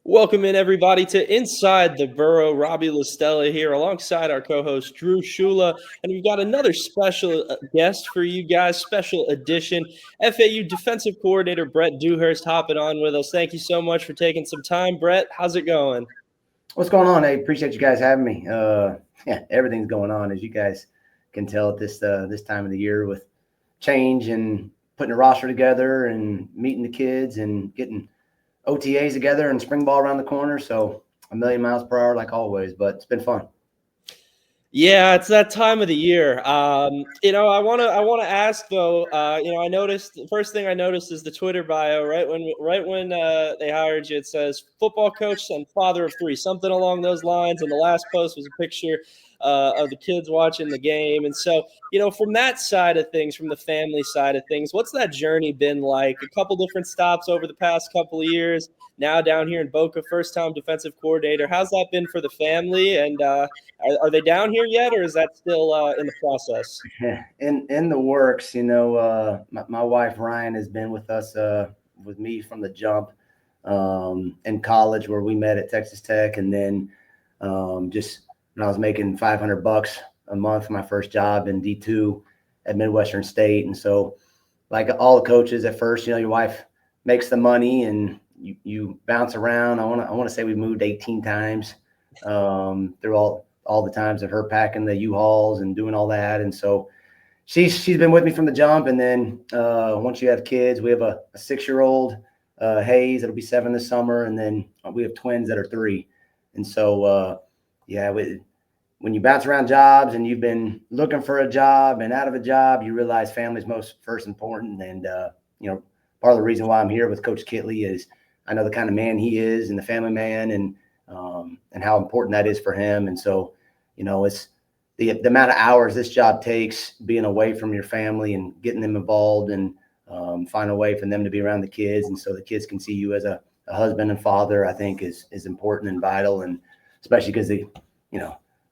Welcome in, everybody, to Inside the Burrow. Robbie Listella here alongside our co-host Drew Shula. And we've got another special guest for you guys, special edition. FAU defensive coordinator Brett Dewhurst hopping on with us. Thank you so much for taking some time. Brett, how's it going? What's going on? I appreciate you guys having me. Yeah, everything's going on, as you guys can tell at this time of the year, with change and putting a roster together and meeting the kids and getting OTAs together and spring ball around the corner. So a million miles per hour like always, but it's been fun. Yeah, it's that time of the year. I wanna ask though. I noticed the first thing I noticed is the Twitter bio. Right when they hired you, it says football coach and father of three, something along those lines. And the last post was a picture of the kids watching the game. And so, from that side of things, from the family side of things, what's that journey been like? A couple different stops over the past couple of years. Now down here in Boca, first time defensive coordinator. How's that been for the family? And are they down here yet, or is that still in the process? Yeah, in the works. My wife Ryan has been with us with me from the jump in college, where we met at Texas Tech, and then just when I was making $500 a month, my first job in D2 at Midwestern State. And so, like all the coaches at first, your wife makes the money and you bounce around. I want to say we moved 18 times through all the times of her packing the U-Hauls and doing all that. And so she's been with me from the jump. And then once you have kids, we have a 6-year-old Hayes that'll be 7 this summer, and then we have twins that are 3. And so when you bounce around jobs and you've been looking for a job and out of a job, you realize family's most first important. And part of the reason why I'm here with Coach Kitley is I know the kind of man he is and the family man, and how important that is for him. And so, it's the amount of hours this job takes, being away from your family and getting them involved, and find a way for them to be around the kids. And so the kids can see you as a husband and father, I think is important and vital. And especially because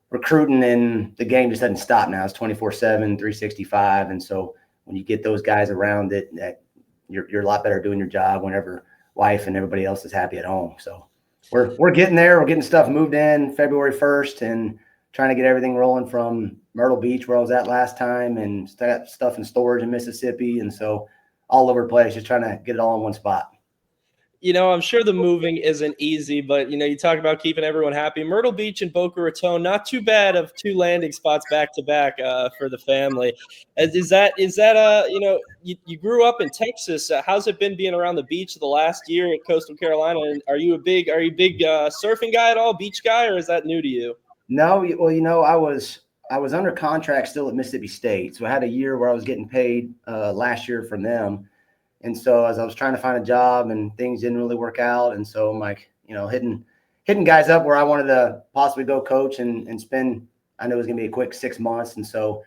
recruiting in the game just doesn't stop now. It's 24/7, 365. And so when you get those guys around it, that you're a lot better doing your job whenever wife and everybody else is happy at home. So we're getting there. We're getting stuff moved in February 1st and trying to get everything rolling from Myrtle Beach, where I was at last time, and stuff in storage in Mississippi. And so all over the place, just trying to get it all in one spot. I'm sure the moving isn't easy, but you talk about keeping everyone happy. Myrtle Beach and Boca Raton, not too bad of 2 landing spots back to back for the family. Is that you grew up in Texas? How's it been being around the beach the last year at Coastal Carolina? And are you a big surfing guy at all, beach guy, or is that new to you? No, well, I was under contract still at Mississippi State, so I had a year where I was getting paid last year from them. And so as I was trying to find a job and things didn't really work out, and so I'm like, hitting guys up where I wanted to possibly go coach and spend. I knew it was gonna be a quick 6 months, and so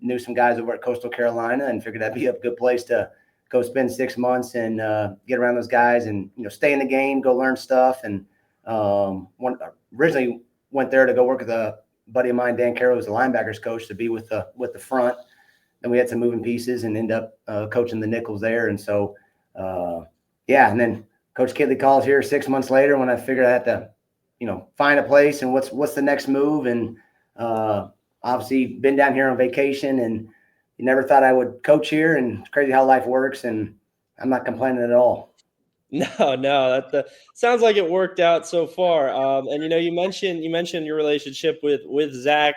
knew some guys over at Coastal Carolina and figured that'd be a good place to go spend 6 months and get around those guys and stay in the game, go learn stuff. And originally went there to go work with a buddy of mine, Dan Carroll, who's the linebackers coach, to be with the front. And we had some moving pieces and end up coaching the nickels there. And so, and then Coach Kitley calls here 6 months later when I figured I had to, find a place and what's the next move. And obviously been down here on vacation, and you never thought I would coach here, and it's crazy how life works, and I'm not complaining at all. No, that sounds like it worked out so far. And you mentioned your relationship with Zach.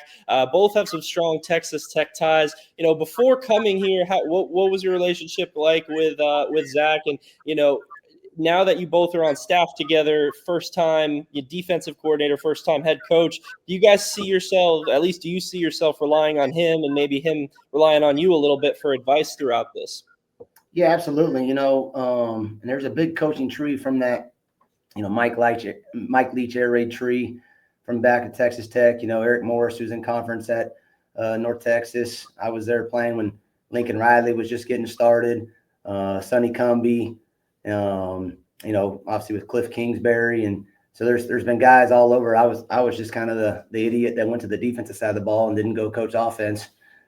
Both have some strong Texas Tech ties. Before coming here, what was your relationship like with Zach? And now that you both are on staff together, first time defensive coordinator, first time head coach, do you guys see yourself? At least, do you see yourself relying on him and maybe him relying on you a little bit for advice throughout this? Yeah, absolutely. And there's a big coaching tree from that, Mike Leach air raid tree from back at Texas Tech. Eric Morris, who's in conference at North Texas. I was there playing when Lincoln Riley was just getting started. Sonny Cumbie, obviously with Cliff Kingsbury. And so there's been guys all over. I was just kind of the idiot that went to the defensive side of the ball and didn't go coach offense.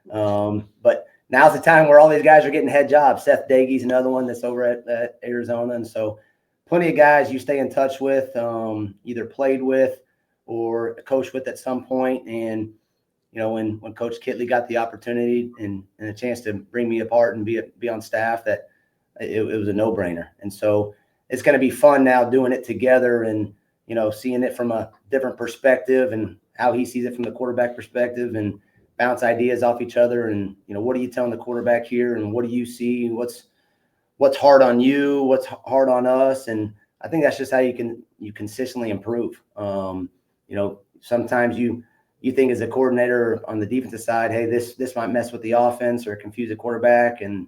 But now's the time where all these guys are getting head jobs. Seth Dagy's another one that's over at Arizona. And so plenty of guys you stay in touch with, either played with or coached with at some point. And, when Coach Kitley got the opportunity and a chance to bring me apart and be on staff, that it was a no-brainer. And so it's going to be fun now doing it together and, seeing it from a different perspective and how he sees it from the quarterback perspective and bounce ideas off each other. And, what are you telling the quarterback here? And what do you see? What's hard on you? What's hard on us? And I think that's just how you consistently improve. Sometimes you think as a coordinator on the defensive side, hey, this might mess with the offense or confuse the quarterback, and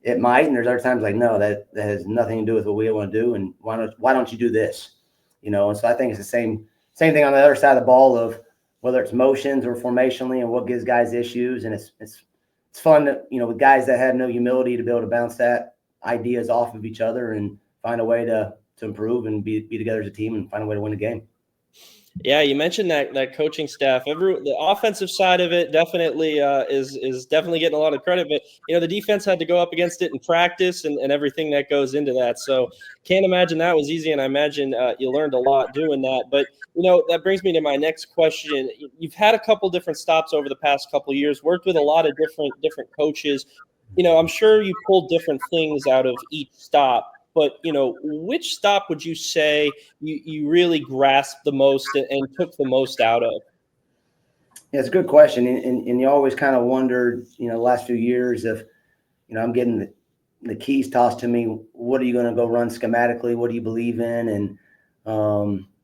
it might. And there's other times like, no, that has nothing to do with what we want to do, and why don't you do this? And so I think it's the same thing on the other side of the ball of whether it's motions or formationally and what gives guys issues. And it's fun to, with guys that have no humility to be able to bounce that ideas off of each other and find a way to improve and be together as a team and find a way to win a game. Yeah, you mentioned that coaching staff. The offensive side of it definitely is definitely getting a lot of credit. But the defense had to go up against it in practice and everything that goes into that. So can't imagine that was easy. And I imagine you learned a lot doing that. But that brings me to my next question. You've had a couple different stops over the past couple of years. Worked with a lot of different coaches. I'm sure you pulled different things out of each stop. But, which stop would you say you really grasped the most and took the most out of? Yeah, it's a good question. And you always kind of wondered, the last few years if, I'm getting the keys tossed to me, what are you going to go run schematically? What do you believe in? And,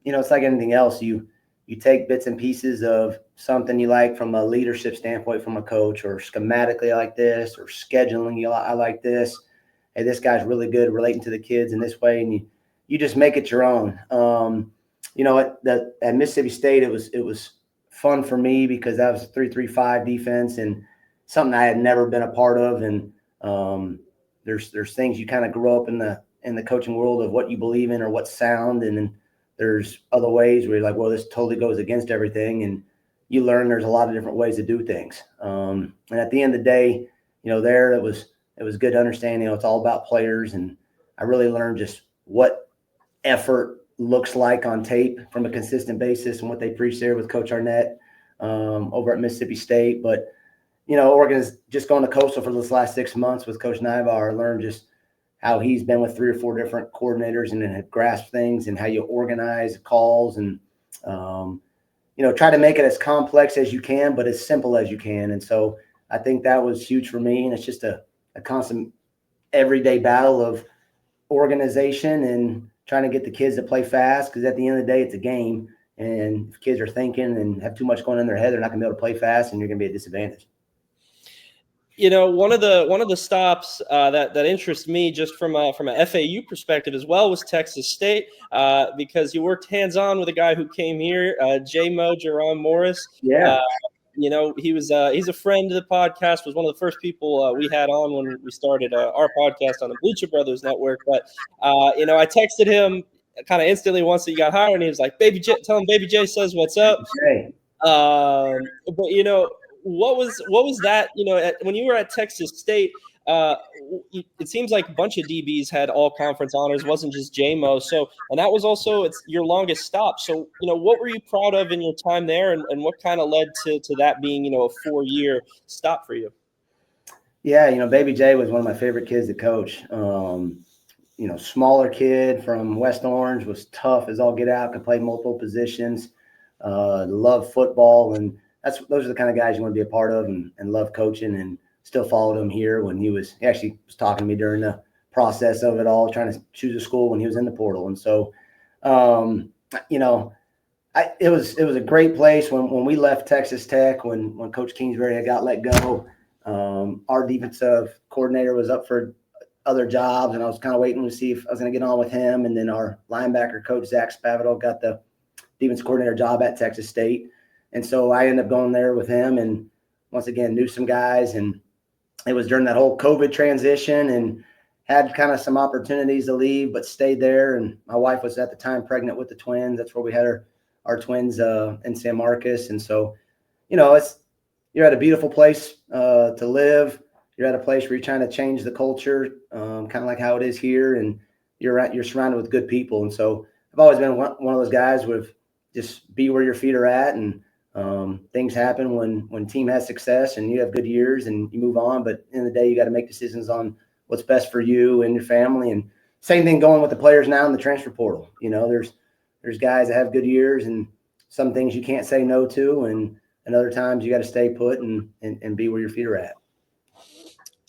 it's like anything else. You take bits and pieces of something you like from a leadership standpoint from a coach, or schematically I like this, or scheduling I like this. Hey, this guy's really good relating to the kids in this way, and you just make it your own. At Mississippi State, it was fun for me because that was a 3-3-5 defense and something I had never been a part of. And there's things you kind of grow up in the coaching world of what you believe in or what's sound, and then there's other ways where you're like, well, this totally goes against everything, and you learn there's a lot of different ways to do things. And at the end of the day, there it was good to understand, it's all about players. And I really learned just what effort looks like on tape from a consistent basis and what they preach there with Coach Arnett over at Mississippi State. But, Oregon's just going to Coastal for this last 6 months with Coach Nybar. I learned just how he's been with 3 or 4 different coordinators and then had grasped things and how you organize calls and, try to make it as complex as you can, but as simple as you can. And so I think that was huge for me. And it's just a constant everyday battle of organization and trying to get the kids to play fast, because at the end of the day, it's a game. And if kids are thinking and have too much going on in their head, they're not going to be able to play fast, and you're going to be at a disadvantage. One of the stops that interests me just from a FAU perspective as well was Texas State, because you worked hands-on with a guy who came here, J-Mo, Jerron Morris. Yeah. He's a friend of the podcast, was one of the first people we had on when we started our podcast on the Bleacher Brothers Network. But, I texted him kind of instantly once he got hired, and he was like, tell him Baby J says what's up. But, what was that, when you were at Texas State, it seems like a bunch of DBs had all conference honors, wasn't just J-Mo. So, and that was also it's your longest stop. So, what were you proud of in your time there, and what kind of led to that being, a 4-year stop for you? Yeah, Baby J was one of my favorite kids to coach. Smaller kid from West Orange, was tough as all get out, could play multiple positions, loved football, and those are the kind of guys you want to be a part of and love coaching. And still followed him here when he actually was talking to me during the process of it all, trying to choose a school when he was in the portal. And so, it was a great place when we left Texas Tech, when Coach Kingsbury had got let go. Our defensive coordinator was up for other jobs, and I was kind of waiting to see if I was going to get on with him. And then our linebacker coach, Zach Spavital, got the defense coordinator job at Texas State. And so I ended up going there with him, and once again, knew some guys. And it was during that whole COVID transition, and had kind of some opportunities to leave, but stayed there. And my wife was at the time pregnant with the twins. That's where we had our twins in San Marcos. And so, you're at a beautiful place to live. You're at a place where you're trying to change the culture, kind of like how it is here. And you're surrounded with good people. And so I've always been one of those guys with just be where your feet are at, and things happen when team has success and you have good years and you move on. But at the end of the day, you got to make decisions on what's best for you and your family. And same thing going with the players now in the transfer portal. There's guys that have good years, and some things you can't say no to, and other times you got to stay put and be where your feet are at.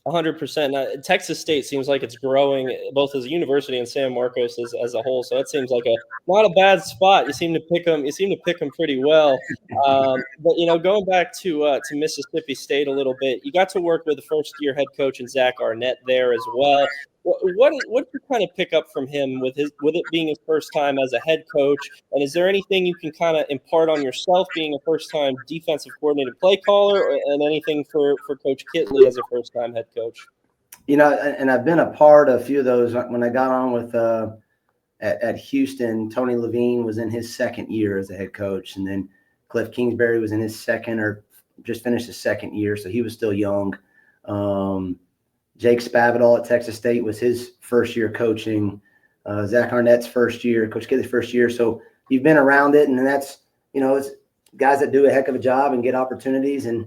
100%. Texas State seems like it's growing both as a university and San Marcos as a whole. So that seems like not a bad spot. You seem to pick them. You seem to pick them pretty well. But going back to Mississippi State a little bit, you got to work with the first-year head coach and Zach Arnett there as well. What did you kind of pick up from him with it being his first time as a head coach? And is there anything you can kind of impart on yourself being a first-time defensive coordinator, play caller, and anything for Coach Kitley as a first-time head coach? And I've been a part of a few of those. When I got on with at Houston, Tony Levine was in his second year as a head coach, and then Cliff Kingsbury was in his second or just finished his second year, so he was still young. Jake Spavital at Texas State was his first year coaching. Zach Arnett's first year, Coach Kitley's first year. So you've been around it, and that's it's guys that do a heck of a job and get opportunities. And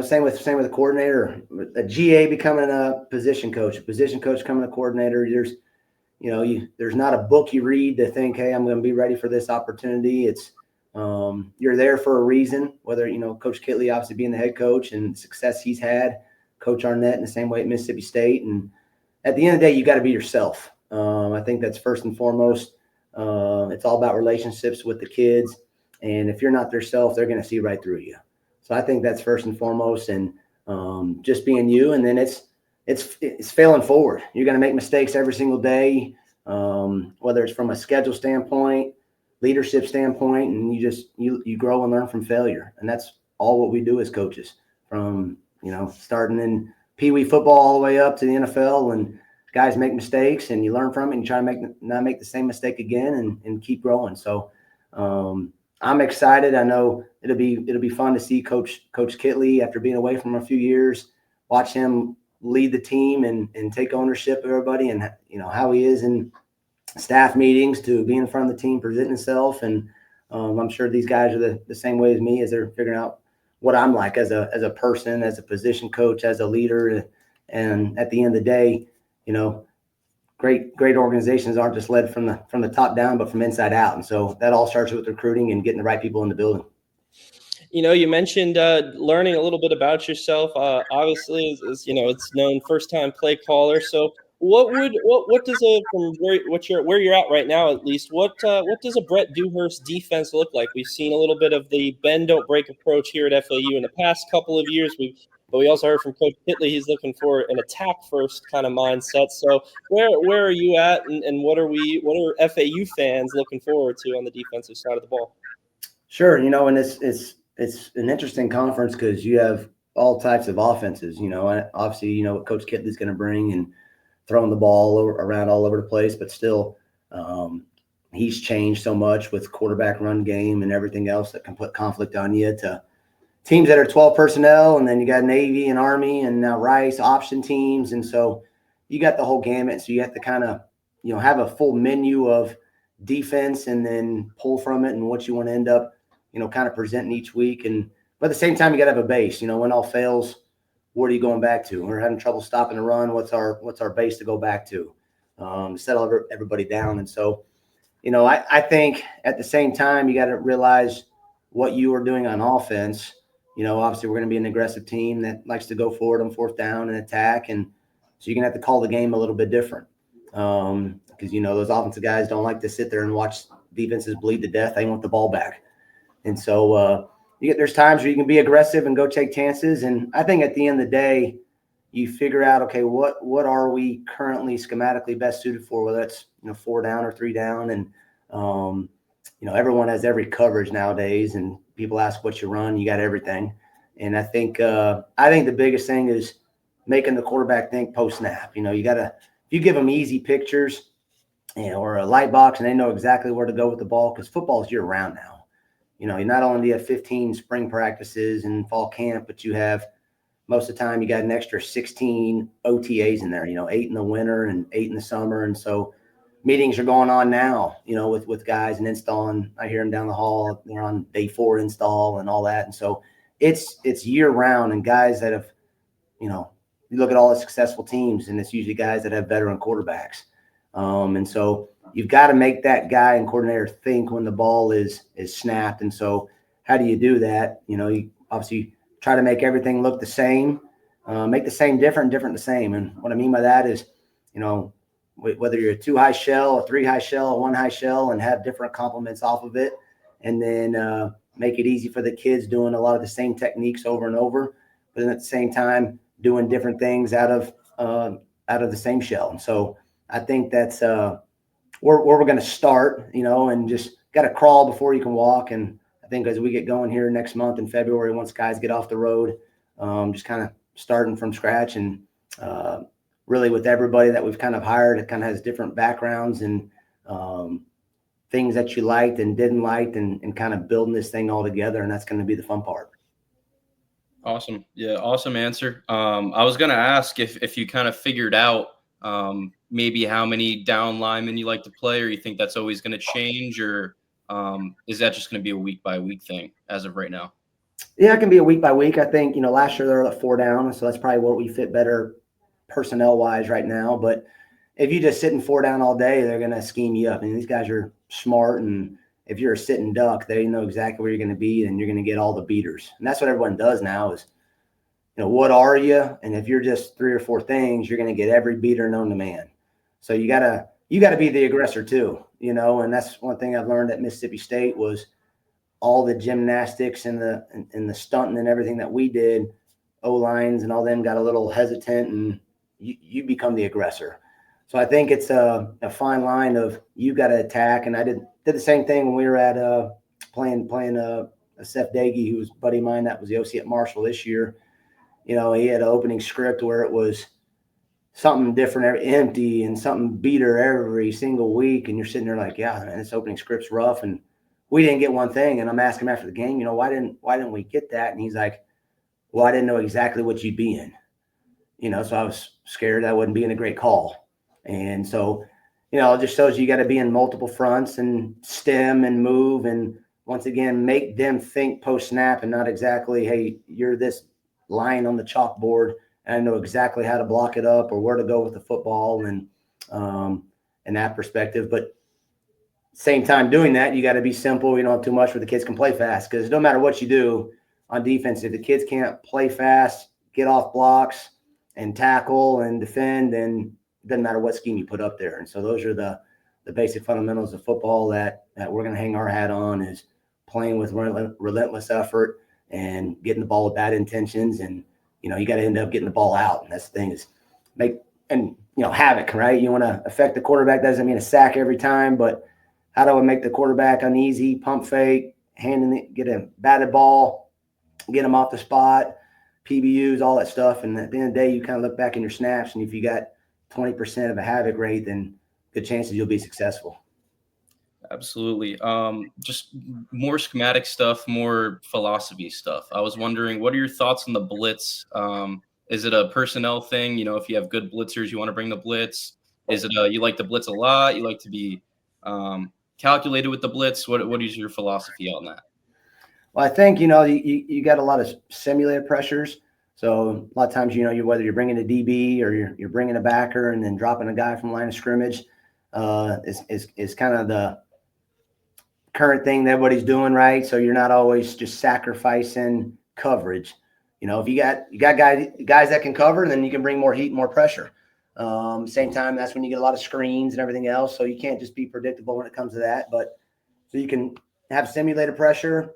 same with the coordinator, a GA becoming a position coach becoming a coordinator. There's not a book you read to think, hey, I'm going to be ready for this opportunity. It's you're there for a reason. Whether Coach Kitley obviously being the head coach and the success he's had. Coach Arnett in the same way at Mississippi State. And at the end of the day, you got to be yourself. I think that's first and foremost. It's all about relationships with the kids. And if you're not yourself, they're going to see right through you. So I think that's first and foremost, and just being you. And then it's failing forward. You're going to make mistakes every single day, whether it's from a schedule standpoint, leadership standpoint, and you grow and learn from failure. And that's all what we do as coaches, from starting in Pee Wee football all the way up to the NFL, and guys make mistakes and you learn from it and you try to not make the same mistake again and keep growing. So I'm excited. I know it'll be fun to see Coach Kitley after being away from a few years, watch him lead the team and take ownership of everybody, and how he is in staff meetings to be in front of the team, presenting himself. And I'm sure these guys are the same way as me as they're figuring out what I'm like as a person, as a position coach, as a leader. And at the end of the day, great organizations aren't just led from the top down, but from inside out. And so that all starts with recruiting and getting the right people in the building. You mentioned learning a little bit about yourself. Obviously, it's known first-time play caller. So what does from where you're at right now, at least, what does a Brett Dewhurst defense look like? We've seen a little bit of the bend don't break approach here at FAU in the past couple of years. But we also heard from Coach Kitley he's looking for an attack first kind of mindset. So where are you at, and what are FAU fans looking forward to on the defensive side of the ball? Sure, and it's an interesting conference because you have all types of offenses. Obviously what Coach Kitley's going to bring and throwing the ball around all over the place, but still he's changed so much with quarterback run game and everything else that can put conflict on you, to teams that are 12 personnel, and then you got Navy and Army and now Rice option teams. And so you got the whole gamut. So you have to kind of, have a full menu of defense and then pull from it and what you want to end up, kind of presenting each week. But at the same time, you got to have a base. When all fails, what are you going back to? We're having trouble stopping the run. What's our base to go back to? Settle everybody down. And so, I think at the same time, you got to realize what you are doing on offense. Obviously we're going to be an aggressive team that likes to go forward on fourth down and attack. And so you're going to have to call the game a little bit different. Because, those offensive guys don't like to sit there and watch defenses bleed to death. They want the ball back. And so there's times where you can be aggressive and go take chances. And I think at the end of the day, you figure out, okay, what are we currently schematically best suited for, whether it's, 4 down or 3 down. And, everyone has every coverage nowadays, and people ask what you run, you got everything. And I think the biggest thing is making the quarterback think post snap. If you give them easy pictures, or a light box, and they know exactly where to go with the ball, because football is year round now. Not only do you have 15 spring practices and fall camp, but you have most of the time you got an extra 16 OTAs in there, 8 in the winter and 8 in the summer. And so meetings are going on now, with guys and installing. I hear them down the hall. They're on day 4 install and all that. And so it's year round, and guys that have, you look at all the successful teams, and it's usually guys that have veteran quarterbacks. And so you've got to make that guy and coordinator think when the ball is snapped. And so how do you do that? You obviously try to make everything look the same, make the same different the same. And what I mean by that is, whether you're a 2 high shell, a 3 high shell, a 1 high shell, and have different complements off of it. And then make it easy for the kids doing a lot of the same techniques over and over, but then at the same time doing different things out of the same shell. And so I think that's where we're going to start, and just got to crawl before you can walk. And I think as we get going here next month in February, once guys get off the road, just kind of starting from scratch, and really with everybody that we've kind of hired, it kind of has different backgrounds and things that you liked and didn't like, and kind of building this thing all together. And that's going to be the fun part. Awesome. Yeah. Awesome answer. I was going to ask if you kind of figured out maybe how many down linemen you like to play, or you think that's always going to change, or is that just going to be a week by week thing as of right now? Yeah, it can be a week by week. I think, last year they were at 4 down. So that's probably what we fit better personnel wise right now. But if you just sit in 4 down all day, they're going to scheme you up. And these guys are smart. And if you're a sitting duck, they know exactly where you're going to be, and you're going to get all the beaters. And that's what everyone does now is, what are you? And if you're just 3 or 4 things, you're going to get every beater known to man. So you gotta be the aggressor too, and that's one thing I've learned at Mississippi State was all the gymnastics and the stunting and everything that we did. O-lines and all them got a little hesitant, and you become the aggressor. So I think it's a fine line of you got to attack. And I did the same thing when we were at playing Seth Dagey, who was a buddy of mine that was the OC at Marshall this year. He had an opening script where it was something different, empty, and something beater every single week. And you're sitting there like, yeah, man, this opening script's rough. And we didn't get one thing. And I'm asking him after the game, why didn't we get that? And he's like, well, I didn't know exactly what you'd be in. So I was scared I wouldn't be in a great call. And so, it just shows you got to be in multiple fronts and stem and move. And once again, make them think post snap and not exactly, hey, you're this line on the chalkboard, and I know exactly how to block it up or where to go with the football, and in that perspective. But same time doing that, you got to be simple. You don't have too much where the kids can play fast, because no matter what you do on defense, if the kids can't play fast, get off blocks, and tackle and defend, then it doesn't matter what scheme you put up there. And so those are the basic fundamentals of football that we're going to hang our hat on, is playing with relentless effort and getting the ball with bad intentions. And, you got to end up getting the ball out. And that's the thing, is make havoc, right? You want to affect the quarterback. Doesn't mean a sack every time, but how do I make the quarterback uneasy, pump fake, get a batted ball, get them off the spot, PBUs, all that stuff. And at the end of the day, you kind of look back in your snaps, and if you got 20% of a havoc rate, then good chances you'll be successful. Absolutely. Just more schematic stuff, more philosophy stuff. I was wondering, what are your thoughts on the blitz? Is it a personnel thing? If you have good blitzers, you want to bring the blitz. Is it you like to blitz a lot? You like to be calculated with the blitz? What is your philosophy on that? Well, I think, you got a lot of simulated pressures. So a lot of times, whether you're bringing a DB or you're bringing a backer and then dropping a guy from line of scrimmage, is kind of the current thing that everybody's doing, right? So you're not always just sacrificing coverage. If you got guys that can cover, then you can bring more heat and more pressure. Same time, that's when you get a lot of screens and everything else. So you can't just be predictable when it comes to that. But so you can have simulated pressure,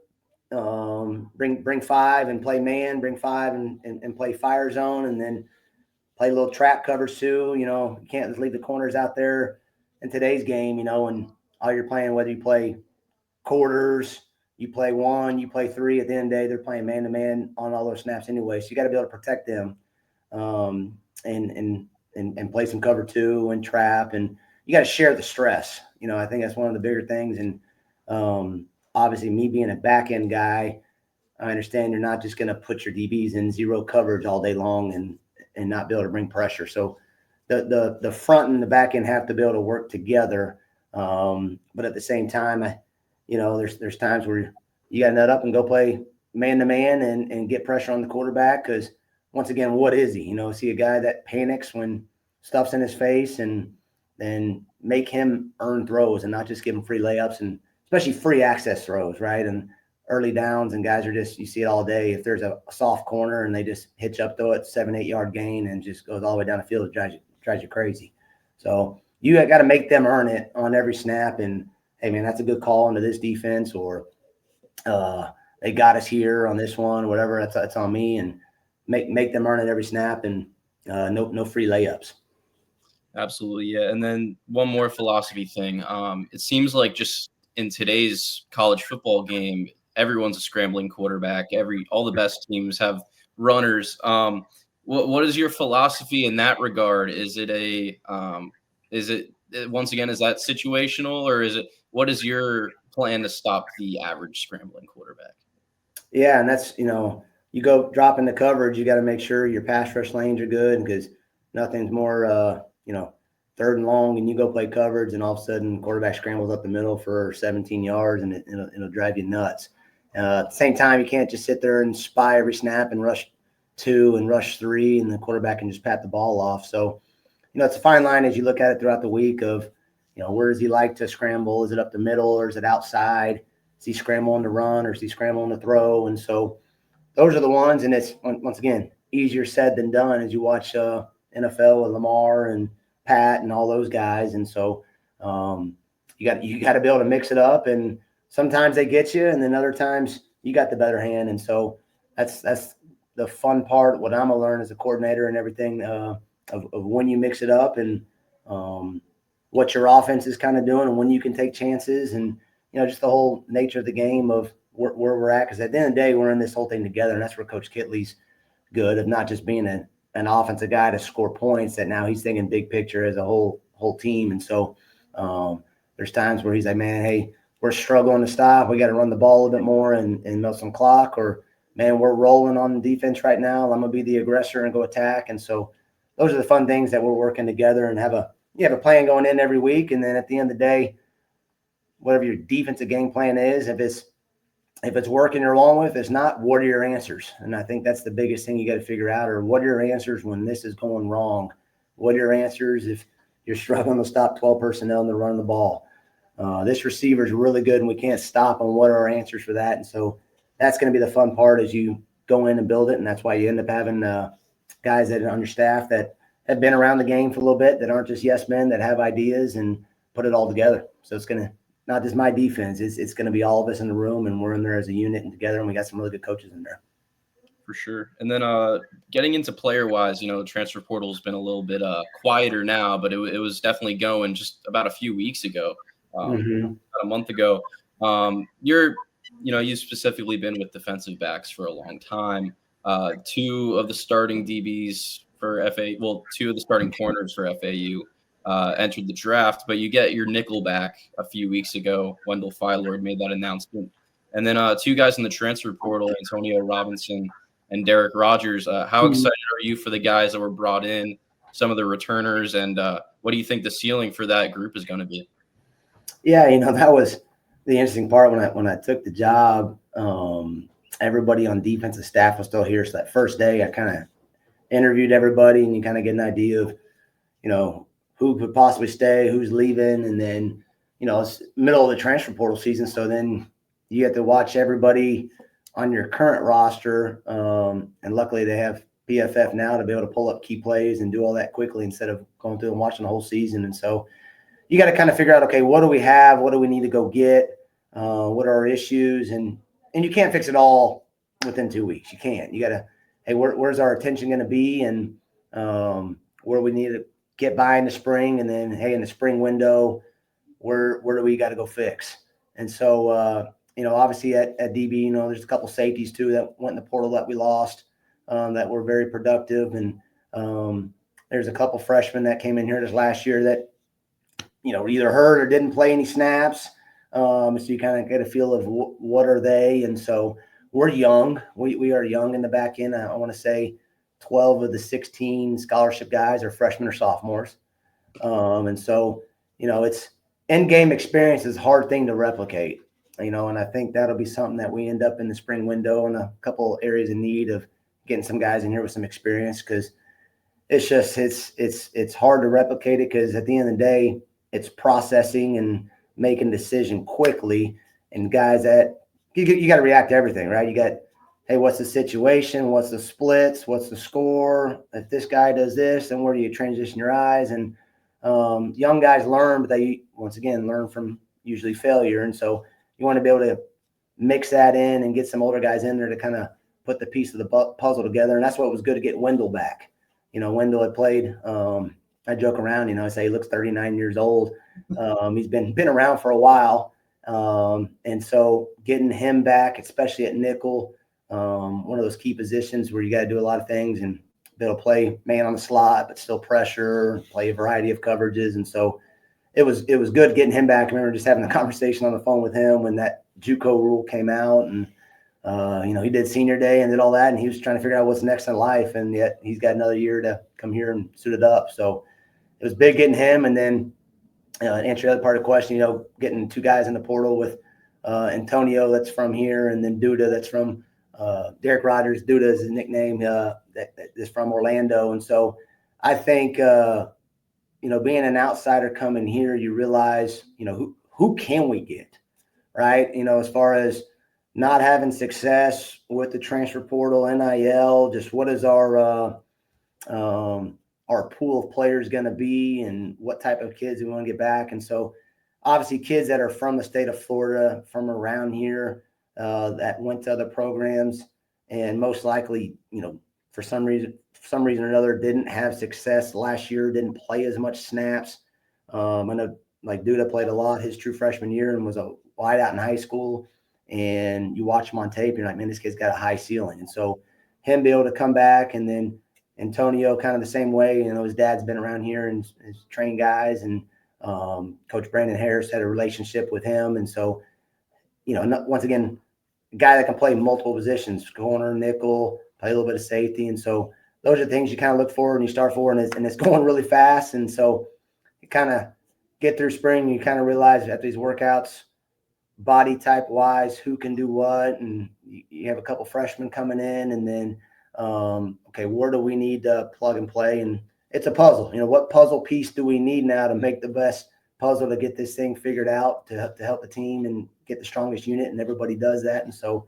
bring 5 and play man, bring 5 and play fire zone, and then play a little trap covers too. You can't just leave the corners out there in today's game, and all you're playing, whether you play quarters, you play 1, you play 3, at the end of the day, they're playing man-to-man on all those snaps anyway. So you got to be able to protect them and play some cover 2 and trap. And you got to share the stress. I think that's one of the bigger things. And obviously, me being a back-end guy, I understand you're not just going to put your DBs in zero coverage all day long and not be able to bring pressure. So the front and the back end have to be able to work together. But at the same time, there's times where you got to nut up and go play man to man and get pressure on the quarterback, because once again, what is he? See a guy that panics when stuff's in his face, and then make him earn throws and not just give him free layups, and especially free access throws, right? And early downs, and guys are you see it all day. If there's a soft corner and they just hitch up, throw it 7-8 yard gain and just goes all the way down the field, it drives you crazy. So you got to make them earn it on every snap. And hey, man, that's a good call into this defense, or they got us here on this one, whatever. That's on me, and make them earn it every snap, and no free layups. Absolutely, yeah. And then one more philosophy thing. It seems like just in today's college football game, everyone's a scrambling quarterback. All the best teams have runners. What is your philosophy in that regard? Is it once again, is that situational, or what is your plan to stop the average scrambling quarterback? Yeah, and that's, you go drop into coverage, you got to make sure your pass rush lanes are good, because nothing's more, third and long, and you go play coverage, and all of a sudden quarterback scrambles up the middle for 17 yards, and it'll drive you nuts. At the same time, you can't just sit there and spy every snap and rush 2 and rush 3, and the quarterback can just pat the ball off. So, it's a fine line as you look at it throughout the week of, where does he like to scramble? Is it up the middle, or is it outside? Is he scrambling to run, or is he scrambling to throw? And so those are the ones, and it's, once again, easier said than done as you watch NFL with Lamar and Pat and all those guys. And so you got to be able to mix it up, and sometimes they get you, and then other times you got the better hand. And so that's the fun part, what I'm going to learn as a coordinator and everything, of when you mix it up, and what your offense is kind of doing, and when you can take chances, and, just the whole nature of the game of where we're at. Because at the end of the day, we're in this whole thing together, and that's where Coach Kitley's good, of not just being an offensive guy to score points, that now he's thinking big picture as a whole team. And so there's times where he's like, man, hey, we're struggling to stop. We got to run the ball a little bit more and milk some clock, or, man, we're rolling on defense right now. I'm going to be the aggressor and go attack. And so those are the fun things that we're working together, and have a plan going in every week. And then at the end of the day, whatever your defensive game plan is, if it's working, you're along with. If it's not, what are your answers? And I think that's the biggest thing you got to figure out, or what are your answers when this is going wrong? What are your answers if you're struggling to stop 12 personnel and they're running the ball? This receiver is really good, and we can't stop them. What are our answers for that? And so that's going to be the fun part as you go in and build it. And that's why you end up having guys that are on your staff that have been around the game for a little bit, that aren't just yes men, that have ideas and put it all together. So it's going to, not just my defense, it's going to be all of us in the room, and we're in there as a unit and together, and we got some really good coaches in there. For sure. And then getting into player-wise, the transfer portal has been a little bit quieter now, but it was definitely going just about a few weeks ago, about a month ago. You've specifically been with defensive backs for a long time. 2 of the starting DBs for two of the starting corners for FAU entered the draft, but you get your nickel back a few weeks ago. Wendell Philord made that announcement. And then 2 guys in the transfer portal, Antonio Robinson and Derek Rogers. How excited are you for the guys that were brought in, some of the returners, and what do you think the ceiling for that group is going to be? Yeah, that was the interesting part when I took the job. Everybody on defensive staff was still here. So that first day, I kind of interviewed everybody, and you kind of get an idea of, who could possibly stay, who's leaving. And then, it's middle of the transfer portal season. So then you have to watch everybody on your current roster. And luckily they have PFF now to be able to pull up key plays and do all that quickly instead of going through and watching the whole season. And so you got to kind of figure out, okay, what do we have? What do we need to go get? What are our issues? And you can't fix it all within 2 weeks. You can't. You got to, hey, where's our attention going to be? And where we need to get by in the spring, and then, hey, in the spring window, where do we got to go fix? And so, obviously at DB, there's a couple safeties too that went in the portal that we lost, that were very productive. And there's a couple freshmen that came in here this last year that, either hurt or didn't play any snaps. So you kind of get a feel of what are they. And so we're young. We are young in the back end. I want to say 12 of the 16 scholarship guys are freshmen or sophomores. And so, it's in-game experience is a hard thing to replicate, and I think that'll be something that we end up in the spring window in a couple areas of need of getting some guys in here with some experience, because it's hard to replicate it, because at the end of the day, it's processing and making decision quickly, and guys that you got to react to everything, right? You got, hey, what's the situation? What's the splits? What's the score? If this guy does this, then where do you transition your eyes? And young guys learn, but they, once again, learn from usually failure. And so you want to be able to mix that in and get some older guys in there to kind of put the piece of the puzzle together. And that's what was good to get Wendell back. Wendell had played, I joke around, I say he looks 39 years old. He's been around for a while. And so getting him back, especially at nickel, one of those key positions where you got to do a lot of things and be able to play man on the slot, but still pressure, play a variety of coverages. And so it was good getting him back. I remember just having a conversation on the phone with him when that JUCO rule came out, and he did senior day and did all that, and he was trying to figure out what's next in life, and yet he's got another year to come here and suit it up. So it was big getting him. And then answer the other part of the question, getting two guys in the portal with Antonio, that's from here, and then Duda, that's from Derek Rogers. Duda is his nickname, that is from Orlando. And so I think, being an outsider coming here, you realize, who can we get, right? As far as not having success with the transfer portal, NIL, just what is our pool of players going to be, and what type of kids we want to get back. And so obviously kids that are from the state of Florida, from around here, that went to other programs, and most likely, for some reason or another, didn't have success last year, didn't play as much snaps. I know, like, Duda played a lot his true freshman year and was a wideout in high school. And you watch him on tape, you're like, man, this kid's got a high ceiling. And so him be able to come back, and then Antonio kind of the same way. His dad's been around here and has trained guys, and Coach Brandon Harris had a relationship with him. And so, once again, a guy that can play multiple positions, corner, nickel, play a little bit of safety. And so those are things you kind of look for and you start for, and it's going really fast. And so you kind of get through spring, you kind of realize at these workouts, body type wise, who can do what. And you have a couple freshmen coming in, and then, okay, where do we need to plug and play? And it's a puzzle. What puzzle piece do we need now to make the best puzzle to get this thing figured out to help the team and get the strongest unit? And everybody does that. And so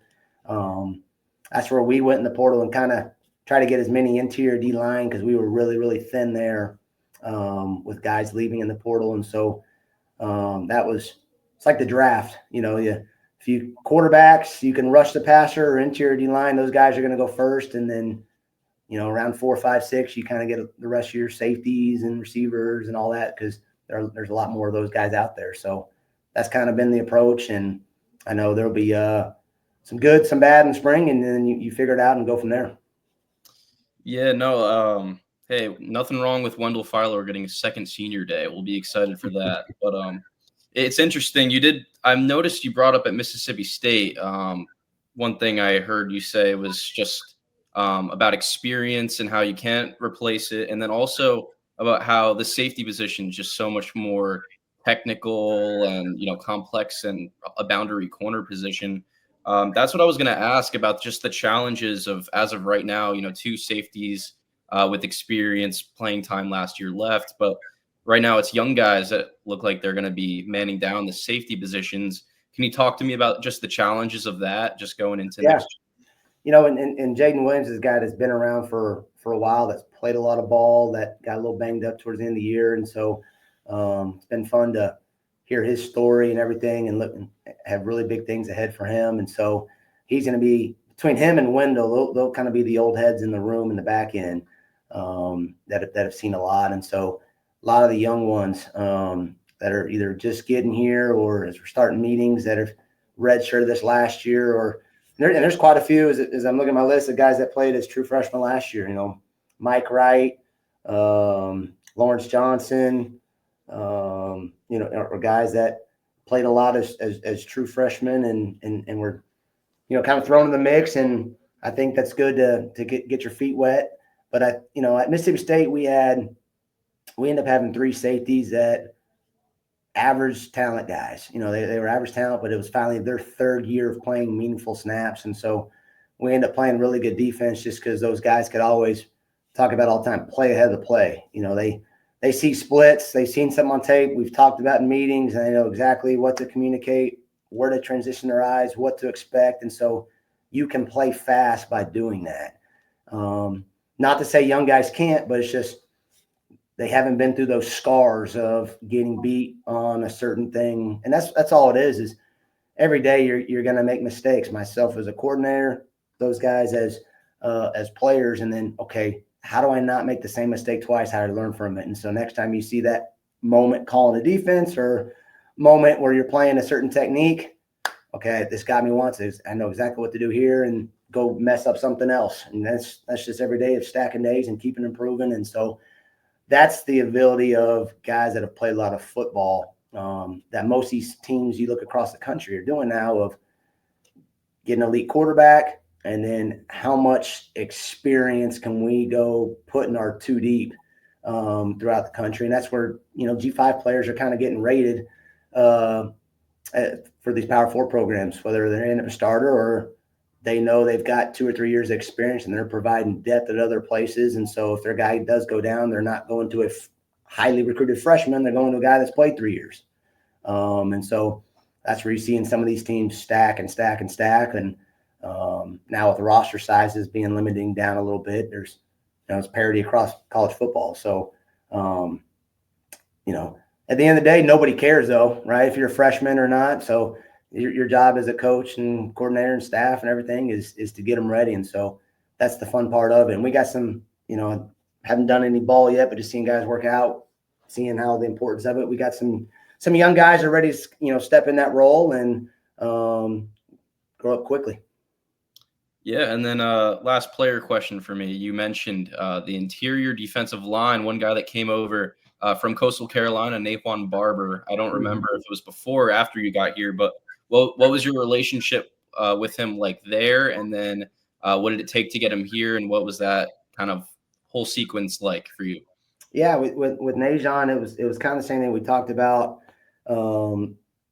that's where we went in the portal and kind of try to get as many interior D line, because we were really, really thin there with guys leaving in the portal. And so it's like the draft, if you quarterbacks, you can rush the passer, or interior D line, those guys are going to go first. And then, around 4, 5, 6, you kind of get the rest of your safeties and receivers and all that, because there's a lot more of those guys out there. So that's kind of been the approach. And I know there'll be some good, some bad in spring, and then you figure it out and go from there. Yeah, no, hey, nothing wrong with Wendell Filer getting a second senior day. We'll be excited for that. But it's interesting. I've noticed you brought up at Mississippi State. One thing I heard you say was just about experience and how you can't replace it. And then also about how the safety position is just so much more technical and, complex and a boundary corner position. That's what I was going to ask about, just the challenges of, as of right now, two safeties with experience, playing time last year left. But right now it's young guys that look like they're going to be manning down the safety positions. Can you talk to me about just the challenges of that, just going into next year? And Jaden Williams is a guy that's been around for a while, that's played a lot of ball, that got a little banged up towards the end of the year. And so it's been fun to hear his story and everything, and look and have really big things ahead for him. And so he's going to be, between him and Wendell, they'll kind of be the old heads in the room in the back end that have seen a lot. And so a lot of the young ones that are either just getting here, or as we're starting meetings, that have redshirted this last year, or and there's quite a few as I'm looking at my list of guys that played as true freshmen last year. Mike Wright, Lawrence Johnson, or guys that played a lot as true freshmen and were, kind of thrown in the mix. And I think that's good to get your feet wet. But at Mississippi State, we ended up having 3 safeties that average talent guys. They were average talent, but it was finally their 3rd year of playing meaningful snaps. And so we ended up playing really good defense just because those guys could always talk about all the time, play ahead of the play. They see splits, they've seen something on tape, we've talked about in meetings, and they know exactly what to communicate, where to transition their eyes, what to expect. And so you can play fast by doing that. Not to say young guys can't, but it's just they haven't been through those scars of getting beat on a certain thing. And that's all it is every day you're going to make mistakes, myself as a coordinator, those guys as players. And then, okay, how do I not make the same mistake twice? How do I learn from it? And so next time you see that moment calling a defense or moment where you're playing a certain technique, okay, this got me once. I know exactly what to do here, and go mess up something else. And that's just every day of stacking days and keeping improving. And so that's the ability of guys that have played a lot of football, that most of these teams you look across the country are doing now, of getting an elite quarterback, and then how much experience can we go put in our 2 deep throughout the country. And that's where, G5 players are kind of getting rated for these Power 4 programs, whether they're in a starter or they know they've got 2 or 3 years of experience and they're providing depth at other places. And so if their guy does go down, they're not going to a highly recruited freshman. They're going to a guy that's played 3 years. And so that's where you're seeing some of these teams stack and stack and stack. And now with the roster sizes being limiting down a little bit, there's, it's parity across college football. So, at the end of the day, nobody cares though, right? If you're a freshman or not. So your job as a coach and coordinator and staff and everything is to get them ready. And so that's the fun part of it. And we got some, haven't done any ball yet, but just seeing guys work out, seeing how the importance of it. We got some young guys are ready to, step in that role and grow up quickly. Yeah, and then last player question for me. You mentioned the interior defensive line, one guy that came over from Coastal Carolina, Naquan Barber. I don't remember if it was before or after you got here, but what was your relationship with him like there? And then what did it take to get him here? And what was that kind of whole sequence like for you? Yeah, with Najon, it was kind of the same thing we talked about.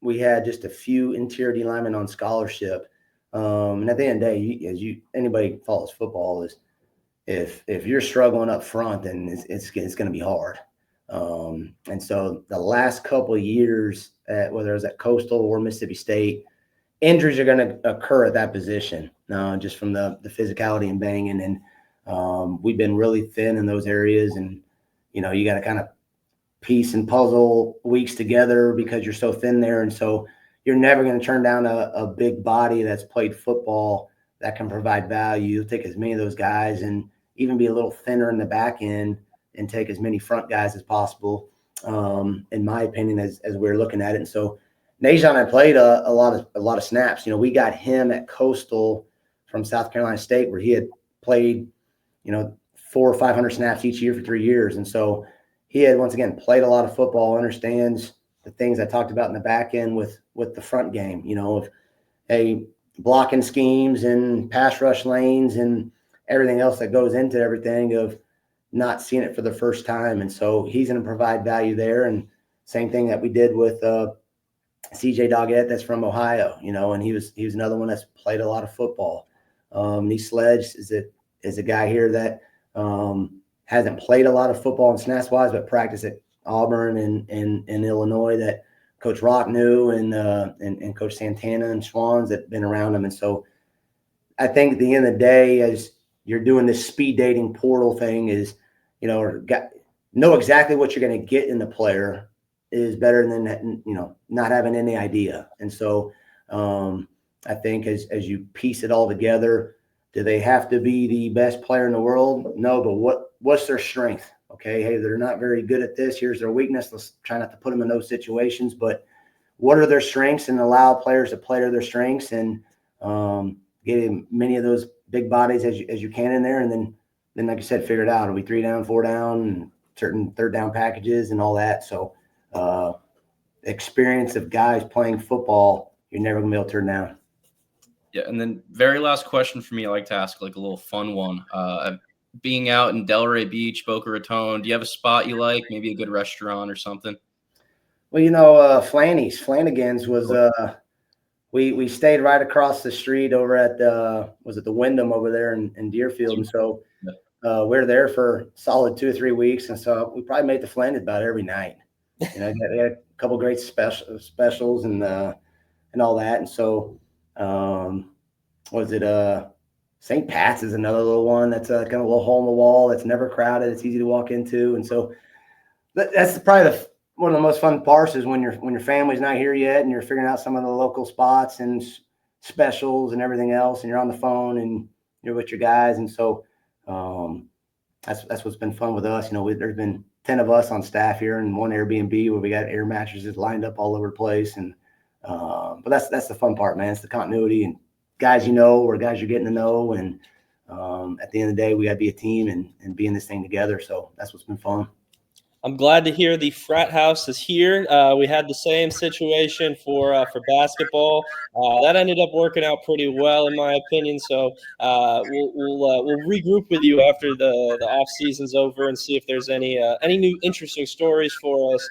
We had just a few interior D linemen on scholarship. And at the end of the day, anybody follows football, is if you're struggling up front, then it's going to be hard. And so the last couple of years, whether it was at Coastal or Mississippi State, injuries are going to occur at that position, just from the physicality and banging. And we've been really thin in those areas. And, you got to kind of piece and puzzle weeks together because you're so thin there. And so you're never going to turn down a big body that's played football that can provide value. You'll take as many of those guys and even be a little thinner in the back end and take as many front guys as possible, in my opinion, as we're looking at it. And so Najon, I played a lot of snaps. We got him at Coastal from South Carolina State, where he had played, 400 or 500 snaps each year for 3 years. And so he had, once again, played a lot of football, understands the things I talked about in the back end with the front game, of blocking schemes and pass rush lanes and everything else that goes into everything, of not seeing it for the first time. And so he's going to provide value there. And same thing that we did with CJ Doggett, that's from Ohio, and he was another one that's played a lot of football. Lee Sledge is a guy here that hasn't played a lot of football and snaps wise, but practiced at Auburn and Illinois, that Coach Rock knew, and Coach Santana and Swans that have been around him. And so I think at the end of the day, as you're doing this speed dating portal thing, is, know exactly what you're going to get in the player is better than, not having any idea. And so I think as you piece it all together, do they have to be the best player in the world? No, but what's their strength? Okay, hey, they're not very good at this. Here's their weakness. Let's try not to put them in those situations. But what are their strengths, and allow players to play to their strengths, and get many of those big bodies as you can in there. And then like you said, figure it out. Are we 3 down, 4 down, and certain third down packages and all that? So experience of guys playing football, you're never going to be able to turn down. Yeah, and then very last question for me, I like to ask like a little fun one. being out in Delray Beach, Boca Raton? Do you have a spot you like? Maybe a good restaurant or something? Well, Flanagan's was we stayed right across the street over at was it the Wyndham over there in Deerfield, and so we're there for solid 2 or 3 weeks, and so we probably made the Flanagan's about every night. You know, they had a couple great specials and all that, and so was it St. Pat's is another little one that's kind of a little hole in the wall. It's never crowded. It's easy to walk into, and so that's probably one of the most fun parts is when your family's not here yet and you're figuring out some of the local spots and specials and everything else, and you're on the phone and you're with your guys, and so that's what's been fun with us. You know, there's been 10 of us on staff here in one Airbnb where we got air mattresses lined up all over the place, and but that's the fun part, man. It's the continuity and guys or guys you're getting to know, and at the end of the day, we got to be a team and be in this thing together. So that's what's been fun. I'm glad to hear the frat house is here. We had the same situation for basketball. That ended up working out pretty well, in my opinion. So we'll regroup with you after the off season's over and see if there's any new interesting stories for us.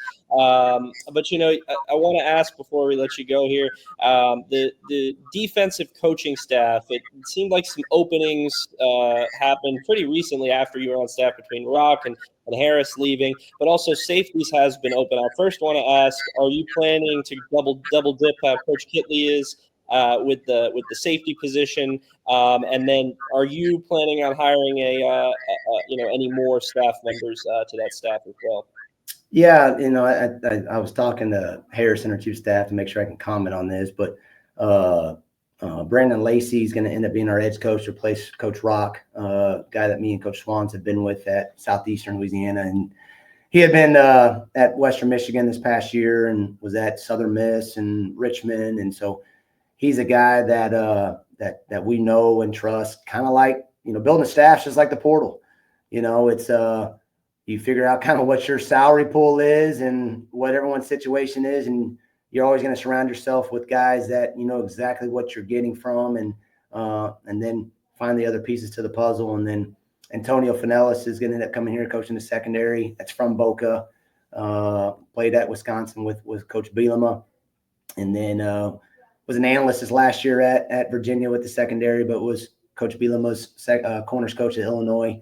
But you know, I want to ask before we let you go here. The defensive coaching staff. It seemed like some openings happened pretty recently after you were on staff between Rock and Harris leaving, but also safeties has been open. I first want to ask: are you planning to double dip how Coach Kitley is with the safety position, and then are you planning on hiring any more staff members to that staff as well? Yeah, you know, I was talking to Harris and our chief staff to make sure I can comment on this, but Brandon Lacey is going to end up being our edge coach to replace Coach Rock, guy that me and Coach Swans have been with at Southeastern Louisiana. And he had been at Western Michigan this past year and was at Southern Miss and Richmond. And so he's a guy that we know and trust, kind of like, you know, building a staff just like the portal. You know, it's you figure out kind of what your salary pool is and what everyone's situation is, and you're always going to surround yourself with guys that you know exactly what you're getting from, and then find the other pieces to the puzzle. And then Antonio Finellis is going to end up coming here coaching the secondary. That's from Boca. Played at Wisconsin with Coach Bielema, and then was an analyst his last year at Virginia with the secondary, but was Coach Bielema's corners coach at Illinois.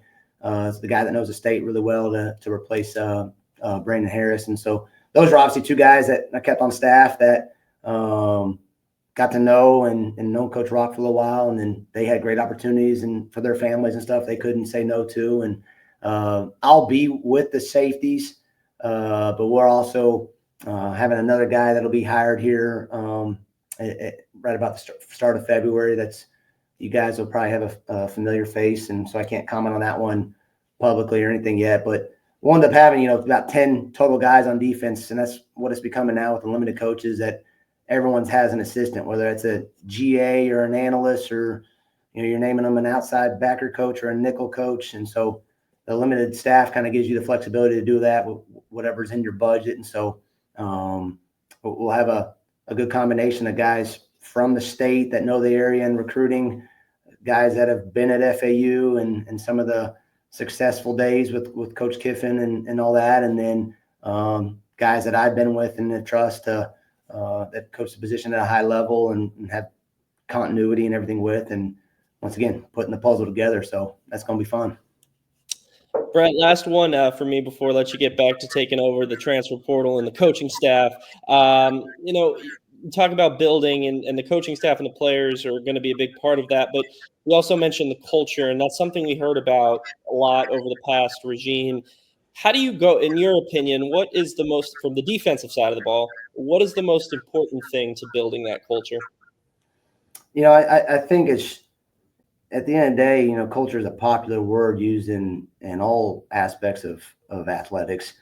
It's the guy that knows the state really well to replace Brandon Harris, and so. Those are obviously two guys that I kept on staff that got to know and know Coach Rock for a little while, and then they had great opportunities and for their families and stuff they couldn't say no to. And I'll be with the safeties, but we're also having another guy that'll be hired here right about the start of February. That's you guys will probably have a familiar face, and so I can't comment on that one publicly or anything yet, but. We'll end up having, you know, about 10 total guys on defense, and that's what it's becoming now with the limited coaches that everyone's has an assistant, whether it's a GA or an analyst or, you know, you're naming them an outside backer coach or a nickel coach. And so the limited staff kind of gives you the flexibility to do that with whatever's in your budget. And so we'll have a good combination of guys from the state that know the area and recruiting, guys that have been at FAU and some of the successful days with Coach Kiffin and all that, and then guys that I've been with and that trust that coach the position at a high level and have continuity and everything with, and once again putting the puzzle together. So that's going to be fun. Brett, last one for me before I let you get back to taking over the transfer portal and the coaching staff. You know, talk about building and the coaching staff and the players are going to be a big part of that, but we also mentioned the culture, and that's something we heard about a lot over the past regime. How do you go, in your opinion, what is the most, from the defensive side of the ball, what is the most important thing to building that culture? You know, I think it's, at the end of the day, you know, culture is a popular word used in all aspects of athletics.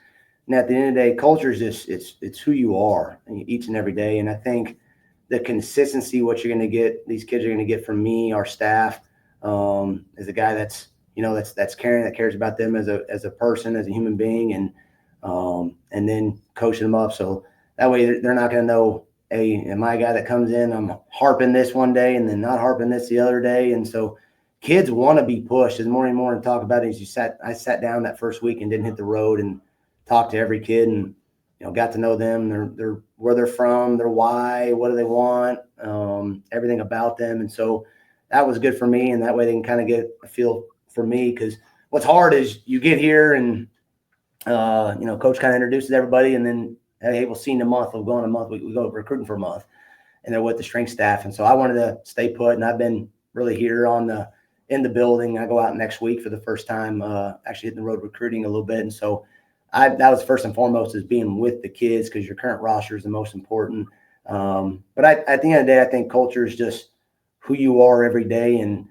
And at the end of the day, culture is just, it's who you are each and every day. And I think the consistency, what you're going to get, these kids are going to get from me, our staff, is a guy that's, you know, that's caring, that cares about them as a person, as a human being, and then coaching them up. So that way they're not going to know, hey, am I a guy that comes in, I'm harping this one day and then not harping this the other day. And so kids want to be pushed. As more and more and talk about it, I sat down that first week and didn't hit the road and talked to every kid and, got to know them, their where they're from, their why, what do they want, everything about them. And so that was good for me. And that way they can kind of get a feel for me, because what's hard is you get here and, coach kind of introduces everybody, and then, hey, we'll see you in a month. We'll go in a month. We go recruiting for a month, and they're with the strength staff. And so I wanted to stay put, and I've been really here in the building. I go out next week for the first time, actually hitting the road recruiting a little bit. And so that was first and foremost, is being with the kids, because your current roster is the most important. But at the end of the day, I think culture is just who you are every day, and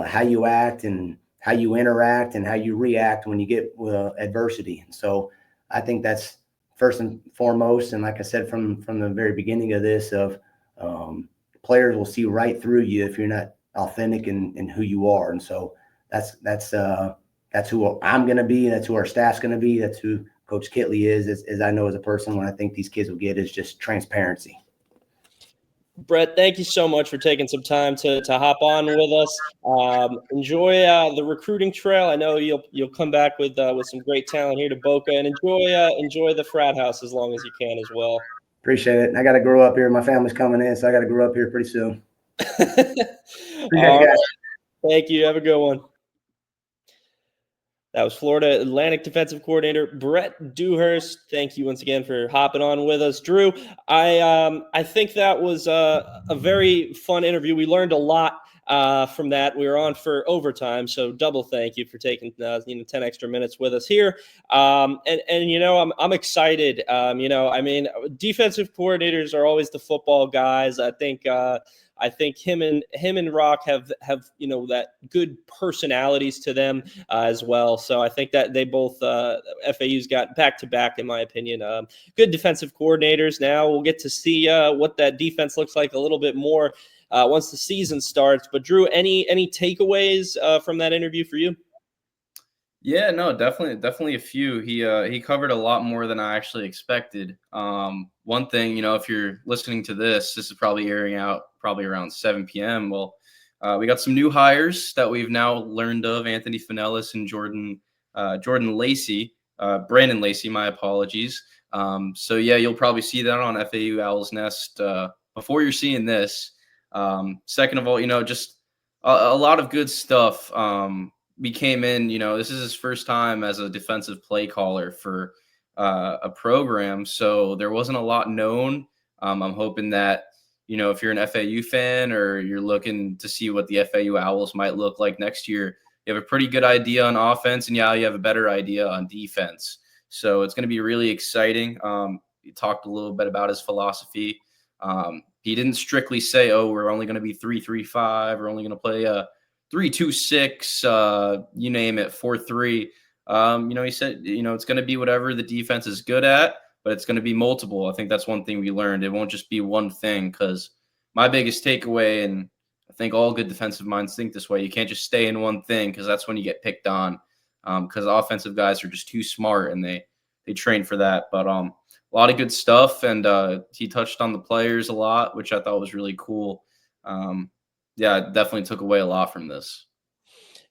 how you act and how you interact and how you react when you get adversity. And so I think that's first and foremost. And like I said, from the very beginning of this, players will see right through you if you're not authentic in who you are. And so that's who I'm going to be. That's who our staff's going to be. That's who Coach Kitley is, as I know as a person. What I think these kids will get is just transparency. Brett, thank you so much for taking some time to hop on with us. Enjoy the recruiting trail. I know you'll come back with some great talent here to Boca, and enjoy the frat house as long as you can as well. Appreciate it. I got to grow up here. My family's coming in, so I got to grow up here pretty soon. Appreciate it, guys. Thank you. Have a good one. That was Florida Atlantic defensive coordinator Brett Dewhurst. Thank you once again for hopping on with us, Drew. I think that was a very fun interview. We learned a lot from that. We were on for overtime, so double thank you for taking 10 extra minutes with us here. I'm excited. Defensive coordinators are always the football guys. I think him and Rock have that good personalities to them as well. So I think that they both FAU's got back to back, in my opinion, good defensive coordinators. Now we'll get to see what that defense looks like a little bit more once the season starts. But Drew, any takeaways from that interview for you? Yeah, no, definitely a few. He covered a lot more than I actually expected. One thing, if you're listening to this is probably airing out probably around 7 p.m. Well, we got some new hires that we've now learned of: Anthony Finellis and Jordan Lacey, Brandon Lacey. My apologies. So yeah, you'll probably see that on FAU Owl's Nest before you're seeing this. Second of all, just a lot of good stuff. We came in, this is his first time as a defensive play caller for a program, so there wasn't a lot known. I'm hoping that, if you're an FAU fan or you're looking to see what the FAU Owls might look like next year, you have a pretty good idea on offense, and you have a better idea on defense. So it's going to be really exciting. He talked a little bit about his philosophy. He didn't strictly say, we're only going to be 3-3-5. We're only going to play 3-2-6, you name it, 4-3. He said, it's going to be whatever the defense is good at, but it's going to be multiple. I think that's one thing we learned. It won't just be one thing, because my biggest takeaway, and I think all good defensive minds think this way, you can't just stay in one thing, because that's when you get picked on, because offensive guys are just too smart and they train for that. But a lot of good stuff, and he touched on the players a lot, which I thought was really cool. Yeah, definitely took away a lot from this.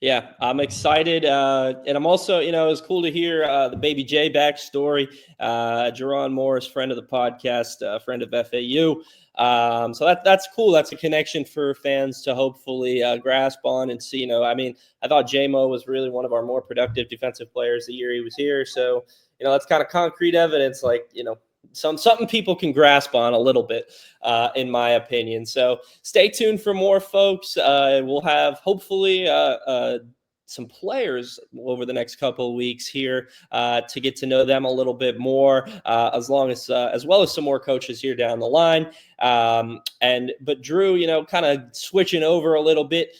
Yeah, I'm excited. And I'm also, it was cool to hear the Baby J backstory. Jerron Morris, friend of the podcast, friend of FAU. So that's cool. That's a connection for fans to hopefully grasp on and see. I thought J-Mo was really one of our more productive defensive players the year he was here. So, that's kind of concrete evidence, something people can grasp on a little bit, in my opinion. So stay tuned for more, folks. We'll have hopefully some players over the next couple of weeks here to get to know them a little bit more, as well as some more coaches here down the line. But Drew, kind of switching over a little bit.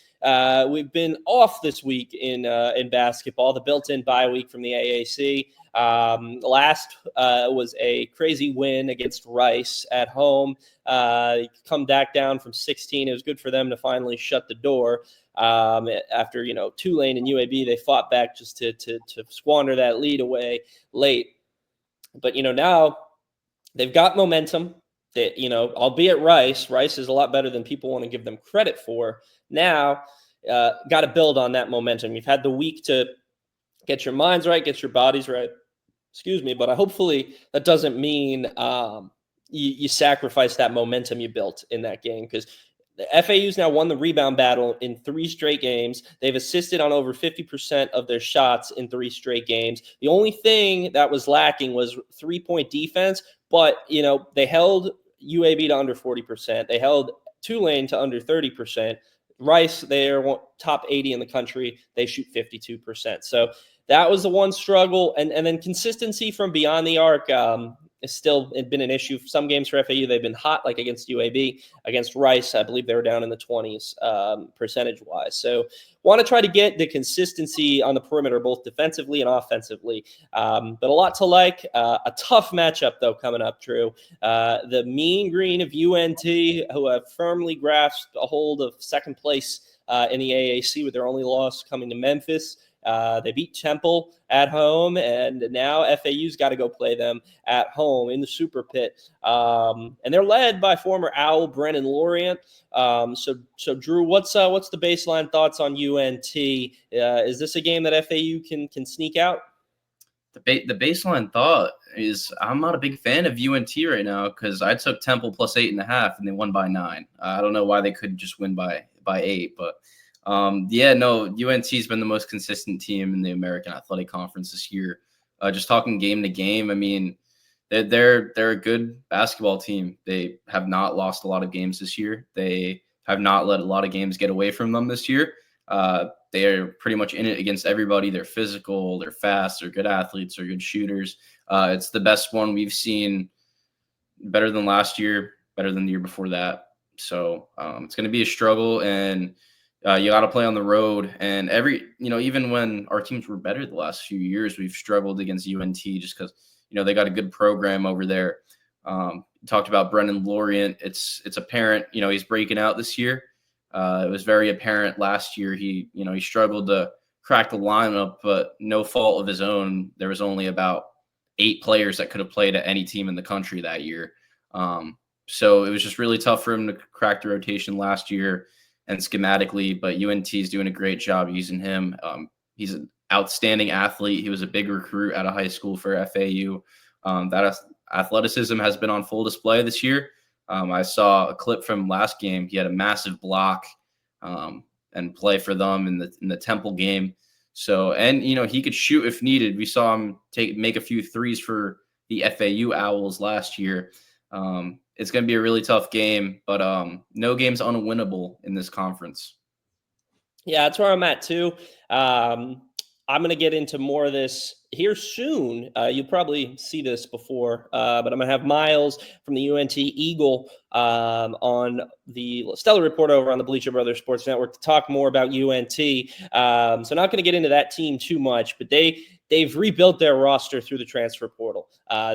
We've been off this week in basketball, the built-in bye week from the AAC. Last was a crazy win against Rice at home. Come back down from 16. It was good for them to finally shut the door. After Tulane and UAB, they fought back just to squander that lead away late. But now they've got momentum. That albeit Rice is a lot better than people want to give them credit for. Now, got to build on that momentum. You've had the week to get your minds right, get your bodies right. Excuse me, but hopefully that doesn't mean you sacrifice that momentum you built in that game, because the FAU's now won the rebound battle in 3 straight games. They've assisted on over 50% of their shots in 3 straight games. The only thing that was lacking was 3-point defense, but they held UAB to under 40%. They held Tulane to under 30%. Rice, they are top 80 in the country. They shoot 52%. So that was the one struggle. And then consistency from beyond the arc has still been an issue. Some games for FAU, they've been hot, like against UAB. Against Rice, I believe they were down in the 20s percentage-wise. So want to try to get the consistency on the perimeter, both defensively and offensively. But a lot to like. A tough matchup, though, coming up, Drew. The Mean Green of UNT, who have firmly grasped a hold of second place in the AAC with their only loss coming to Memphis. They beat Temple at home, and now FAU's got to go play them at home in the Super Pit. And they're led by former Owl Brennan Lorient. So Drew, what's the baseline thoughts on UNT? Is this a game that FAU can sneak out? The baseline thought is I'm not a big fan of UNT right now, because I took Temple plus 8.5 and they won by 9. I don't know why they couldn't just win by 8, but UNT's been the most consistent team in the American Athletic Conference this year. Just talking game to game, I mean, they're a good basketball team. They have not lost a lot of games this year. They have not let a lot of games get away from them this year. They are pretty much in it against everybody. They're physical, they're fast, they're good athletes, they're good shooters. It's the best one we've seen, better than last year, better than the year before that. So it's going to be a struggle, and you got to play on the road. And even when our teams were better the last few years, we've struggled against UNT just because, they got a good program over there. Talked about Brennan Lorient. It's apparent, he's breaking out this year. It was very apparent last year. He struggled to crack the lineup, but no fault of his own. There was only about 8 players that could have played at any team in the country that year. So it was just really tough for him to crack the rotation last year and schematically, but UNT is doing a great job using him. He's an outstanding athlete. He was a big recruit out of high school for FAU. That athleticism has been on full display this year. I saw a clip from last game. He had a massive block and play for them in the Temple game. So, and he could shoot if needed. We saw him make a few threes for the FAU Owls last year. It's going to be a really tough game, but no game's unwinnable in this conference. Yeah, that's where I'm at too. I'm going to get into more of this here soon. You'll probably see this before, but I'm going to have Miles from the UNT Eagle on the Stellar Report over on the Bleacher Brothers Sports Network to talk more about UNT. So not going to get into that team too much, but they've rebuilt their roster through the transfer portal.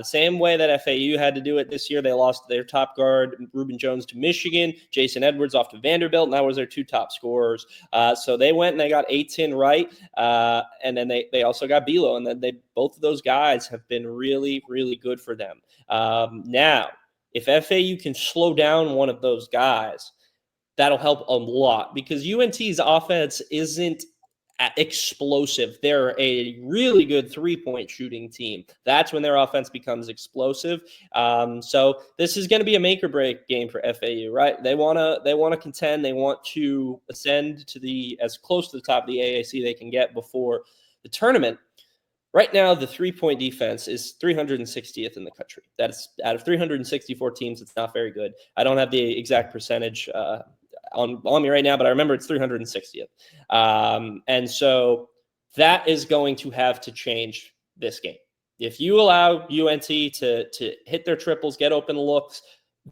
Same way that FAU had to do it this year. They lost their top guard, Reuben Jones, to Michigan, Jason Edwards off to Vanderbilt, and that was their 2 top scorers. So they went and they got A-10 right, and then they also got Bilo, and then both of those guys have been really, really good for them. Now, if FAU can slow down one of those guys, that'll help a lot, because UNT's offense isn't explosive. They're a really good 3-point shooting team. That's when their offense becomes explosive. So this is going to be a make or break game for FAU, right? They want to contend. They want to ascend to as close to the top of the AAC they can get before the tournament. Right now, the 3-point defense is 360th in the country. That's out of 364 teams. It's not very good. I don't have the exact percentage on me right now, but I remember it's 360th. And so that is going to have to change this game. If you allow UNT to hit their triples, get open looks,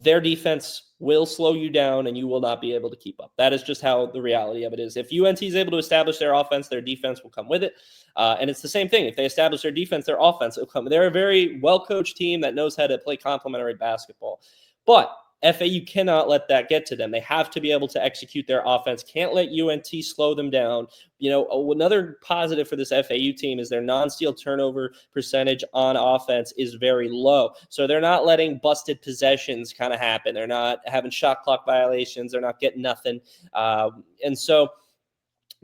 their defense will slow you down and you will not be able to keep up. That is just how the reality of it is. If UNT is able to establish their offense, their defense will come with it. And it's the same thing. If they establish their defense, their offense will come. They're a very well-coached team that knows how to play complementary basketball. But FAU cannot let that get to them. They have to be able to execute their offense. Can't let UNT slow them down. Another positive for this FAU team is their non-steal turnover percentage on offense is very low. So they're not letting busted possessions kind of happen. They're not having shot clock violations. They're not getting nothing. And so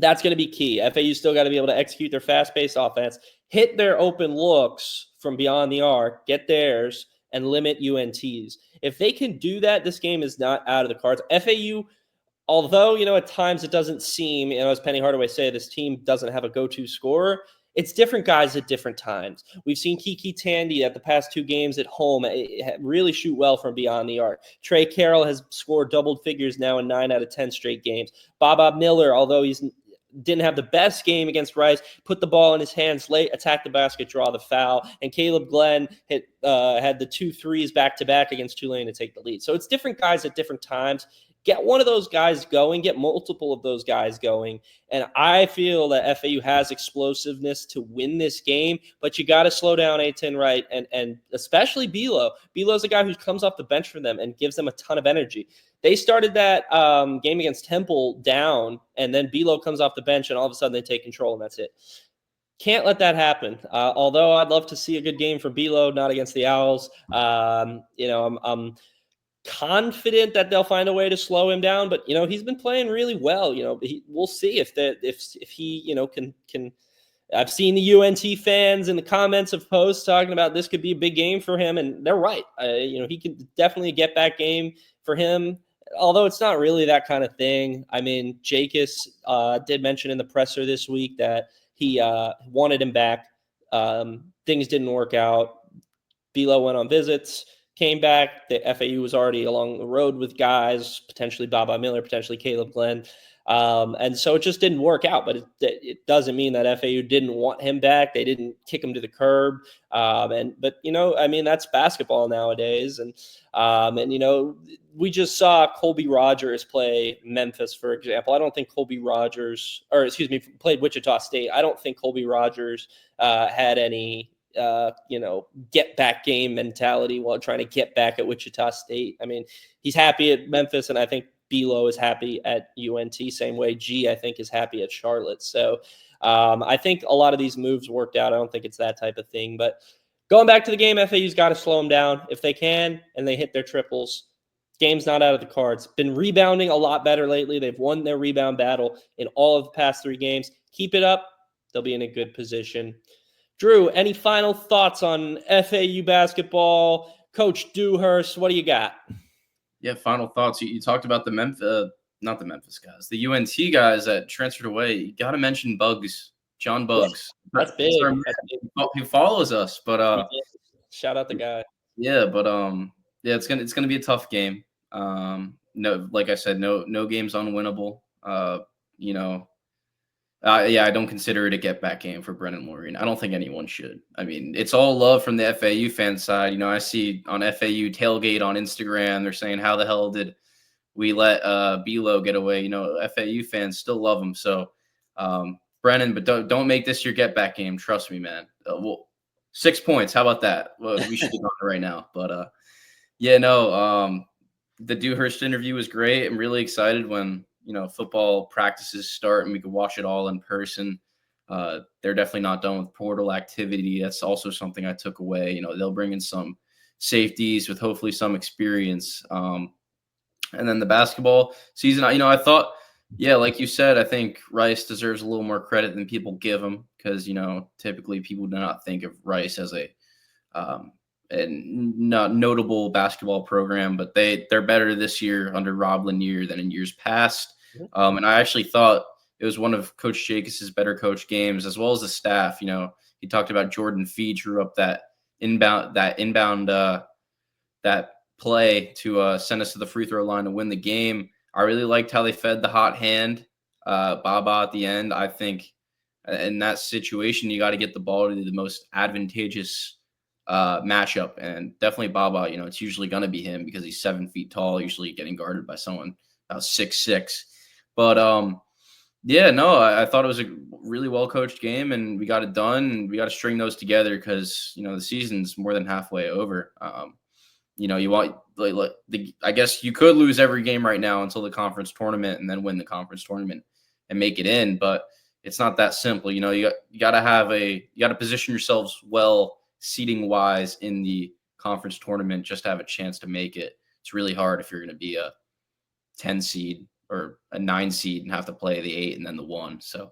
That's going to be key. FAU still got to be able to execute their fast-paced offense, hit their open looks from beyond the arc, get theirs, and limit UNT's. If they can do that, this game is not out of the cards. FAU, although, at times it doesn't seem, as Penny Hardaway said, this team doesn't have a go-to scorer. It's different guys at different times. We've seen Kiki Tandy at the past 2 games at home really shoot well from beyond the arc. Trey Carroll has scored double figures now in 9 out of 10 straight games. Baba Miller, although he's didn't have the best game against Rice, put the ball in his hands late, attack the basket, draw the foul. And Caleb Glenn had the 2 threes back-to-back against Tulane to take the lead. So it's different guys at different times. Get one of those guys going, get multiple of those guys going. And I feel that FAU has explosiveness to win this game, but you got to slow down A10 Wright and especially Belo. Belo's a guy who comes off the bench for them and gives them a ton of energy. They started that game against Temple down, and then Belo comes off the bench, and all of a sudden they take control, and that's it. Can't let that happen. Although I'd love to see a good game from Belo, not against the Owls. I'm confident that they'll find a way to slow him down, but he's been playing really well. We'll see if he can. I've seen the UNT fans in the comments of posts talking about this could be a big game for him, and they're right. He could definitely a get back game for him. Although it's not really that kind of thing. I mean, Jacobs did mention in the presser this week that he wanted him back. Things didn't work out. Belo went on visits, came back. The FAU was already along the road with guys, potentially Baba Miller, potentially Caleb Glenn. And so it just didn't work out, but it doesn't mean that FAU didn't want him back. They didn't kick him to the curb. But that's basketball nowadays. And we just saw Colby Rogers play Memphis, for example. I don't think played Wichita State. I don't think Colby Rogers had any get back game mentality while trying to get back at Wichita State. I mean, he's happy at Memphis, and I think Belo is happy at UNT, same way G, I think, is happy at Charlotte. So I think a lot of these moves worked out. I don't think it's that type of thing. But going back to the game, FAU's got to slow them down if they can, and they hit their triples. Game's not out of the cards. Been rebounding a lot better lately. They've won their rebound battle in all of the past 3 games. Keep it up. They'll be in a good position. Drew, any final thoughts on FAU basketball? Coach Dewhurst, what do you got? Yeah, final thoughts. You talked about the not the Memphis guys, the UNT guys that transferred away. You got to mention Bugs, John Bugs. That's big. He follows us, but shout out the guy. Yeah, but it's gonna be a tough game. No, like I said, no game's unwinnable. I don't consider it a get-back game for Brennan Lorian. I don't think anyone should. I mean, it's all love from the FAU fan side. I see on FAU tailgate on Instagram, they're saying, how the hell did we let Belo get away? FAU fans still love him. So, Brennan, but don't make this your get-back game. Trust me, man. 6 points. How about that? Well, we should be on it right now. But, the Dewhurst interview was great. I'm really excited when football practices start and we could watch it all in person. They're definitely not done with portal activity. That's also something I took away. They'll bring in some safeties with hopefully some experience. And then the basketball season, I thought, like you said, I think Rice deserves a little more credit than people give him because, typically people do not think of Rice as a not notable basketball program, but they're better this year under Rob Lanier than in years past. And I actually thought it was one of Coach Jacobs' better coach games, as well as the staff. He talked about Jordan Fee drew up that inbound that play to send us to the free throw line to win the game. I really liked how they fed the hot hand, Baba at the end. I think in that situation, you got to get the ball to the most advantageous matchup, and definitely Baba. It's usually going to be him because he's 7 feet tall, usually getting guarded by someone about 6'6". But I thought it was a really well coached game, and we got it done. And we got to string those together because the season's more than halfway over. You want I guess you could lose every game right now until the conference tournament, and then win the conference tournament and make it in. But it's not that simple. You got to position yourselves well seeding wise in the conference tournament just to have a chance to make it. It's really hard if you're going to be a 10 seed or a 9 seed and have to play the 8 and then the 1. So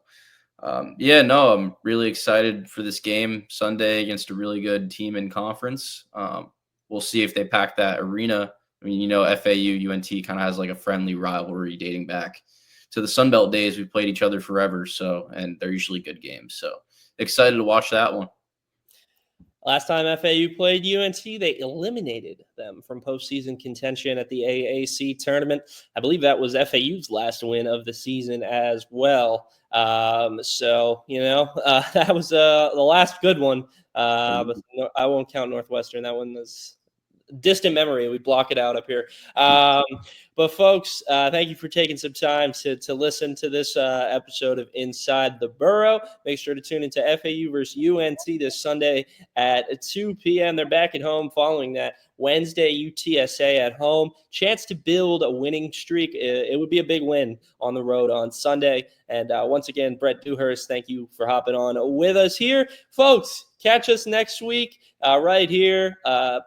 yeah, no, I'm really excited for this game Sunday against a really good team in conference. We'll see if they pack that arena. I mean, FAU, UNT kind of has like a friendly rivalry dating back to the Sun Belt days. We've played each other forever, and they're usually good games. So excited to watch that one. Last time FAU played UNT, they eliminated them from postseason contention at the AAC tournament. I believe that was FAU's last win of the season as well. That was the last good one. But no, I won't count Northwestern. That one was distant memory. We block it out up here. But folks, thank you for taking some time to listen to this episode of Inside the Burrow. Make sure to tune into FAU versus UNT this Sunday at 2 p.m. They're back at home following that Wednesday UTSA at home. Chance to build a winning streak. It would be a big win on the road on Sunday. And once again, Brett Dewhurst, thank you for hopping on with us here. Folks, catch us next week right here.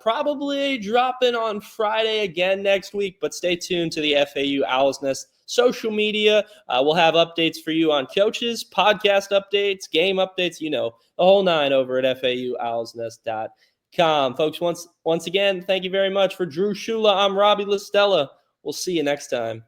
Probably dropping on Friday again next week, but stay tuned to the FAU Owl's Nest social media. We'll have updates for you on coaches, podcast updates, game updates, the whole nine over at FAUOwlsNest.com. Folks, once again, thank you very much. For Drew Shula, I'm Robbie LaStella. We'll see you next time.